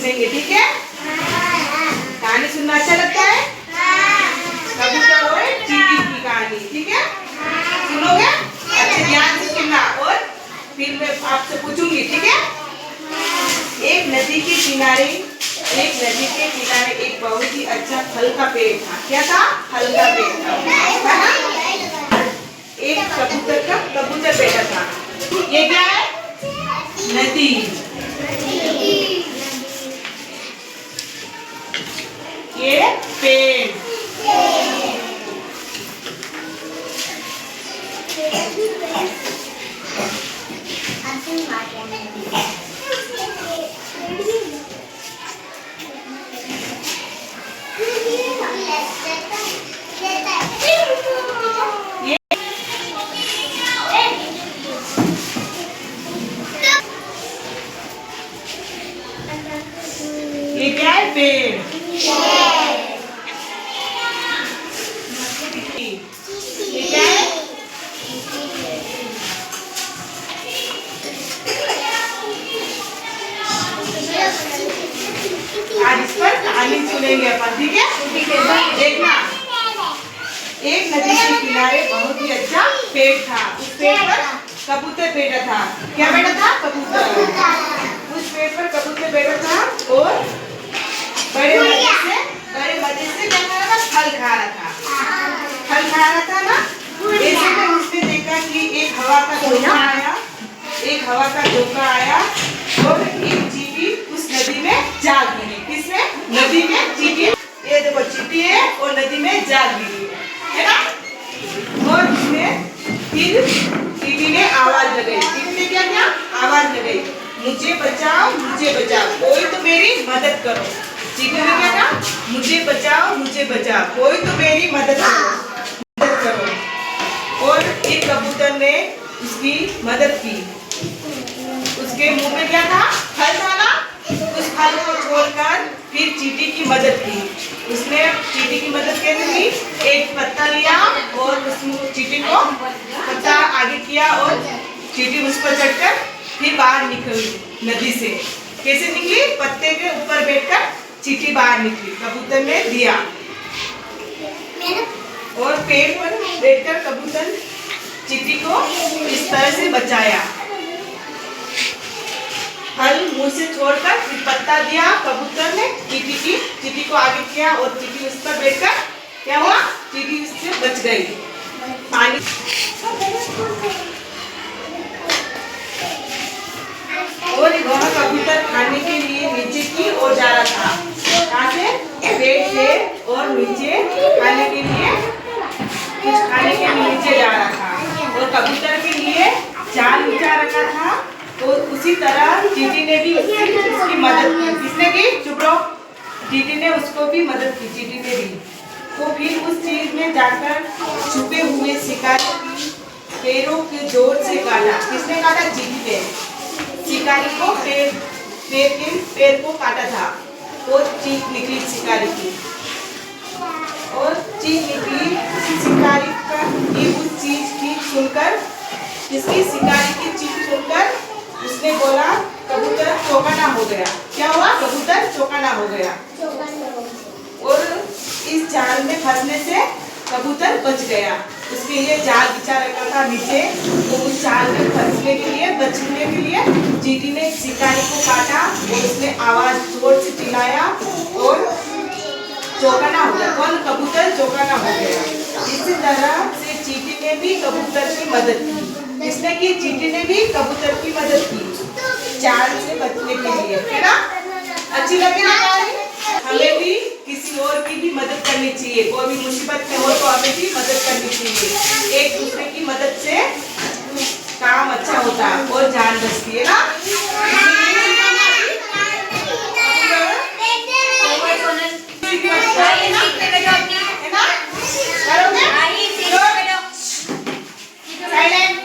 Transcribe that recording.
सुनेंगे, ठीक है? कहानी सुनना अच्छा लगता है? कबूतर और चींटी की कहानी, ठीक है? सुनोगे? अच्छे ध्यान से सुनना और फिर मैं आपसे पूछूंगी, ठीक है? एक नदी के किनारे एक बहुत ही अच्छा फल का पेड़ था। क्या था? फल का पेड़ था, है ना? एक कबूतर बैठा था। ये क्या है? नदी। ये पेड़। ये क्या है? पेड़। ये क्या है? आज इस पर कहानी सुनेंगे अपन, ठीक है? देखना, एक नदी के किनारे बहुत ही अच्छा पेड़ था। उस पेड़ पर कबूतर बैठा था। क्या बैठा था? कबूतर। उस पेड़ पर कबूतर बैठा था और बड़े मजे से क्या खा रहा था? फल खा रहा था। फल खा रहा था ना? ऐसे में उसने देखा कि एक हवा का झोंका आया और एक चींटी उस नदी में जा गिरी। किसमें? नदी में चींटी। ये देखो, चींटी है और नदी में जा गिरी, है ना? और उसने फिर चींटी ने आवाज लगाई। चींटी ने क्या किया? आवाज लगाई, मुझे बचाओ, कोई तो मेरी मदद करो। चींटी ने क्या कहा? मुझे बचाओ, कोई तो मेरी मदद करो। और एक कबूतर ने उसकी मदद की। उसके मुंह में क्या था? फल था ना? उस फल को छोड़कर फिर चींटी की मदद की। उसने चींटी की मदद कैसे की? एक पत्ता लिया और उसमें चींटी को पत्ता आगे किया और चींटी उस पर चढ़कर फिर बाहर निकली नदी से। कैसे निकली? पत्ते के ऊपर बैठकर चींटी बाहर निकली। कबूतर ने दिया और पेड़ पर बैठकर कबूतर चींटी को इस तरह से बचाया। फल मुंह से छोड़कर फिर पत्ता दिया कबूतर ने चींटी को आगे किया और चींटी उस पर बैठकर क्या हुआ? चींटी उससे बच गई। पानी और वह कबूतर खाने के लिए नीचे की ओर जा रहा था। कहाँ से? पेड़ से और नीचे खाने के लिए नीचे जा रहा था। और कबूतर के लिए जाल बिछा रखा था। तो उसी तरह चींटी ने भी उसकी मदद की। किसने की? चुप रहो। चींटी ने उसको भी मदद की। चींटी ने भी तो फिर उस चीज में जाकर छुपे हुए शिकारी की पैरों के जोर से काटा। किसने काटा? चींटी ने। शिकारी को पैर को काटा था तो चीख निकली शिकारी की। और चीख निकली शिकारी का उस चीज की सुनकर, इसकी शिकारी की चीख सुनकर उसने बोला कबूतर चौकन्ना हो गया। क्या हुआ? कबूतर चौकन्ना हो गया। और इस जाल में फंसने से कबूतर बच गया। उसके लिए जाल बिछा रखा था नीचे। तो उस जाल में बचने के लिए चींटी ने शिकारी को काटा और उसने आवाज जोर से चिल्लाया और चौकन्ना हो गया। कौन? कबूतर चौकन्ना हो गया। इसी तरह से चींटी ने भी कबूतर की मदद की। किसने की? चींटी ने भी कबूतर की मदद की जाल से बचने के लिए, है ना? अच्छी लगी ना कहानी? हमें भी किसी और की भी मदद करनी चाहिए। कोई भी मुसीबत में हो तो हमें भी मदद करनी चाहिए। एक दूसरे की मदद से काम अच्छा होता है और जान बचती है ना? करोगे? साइलेंट।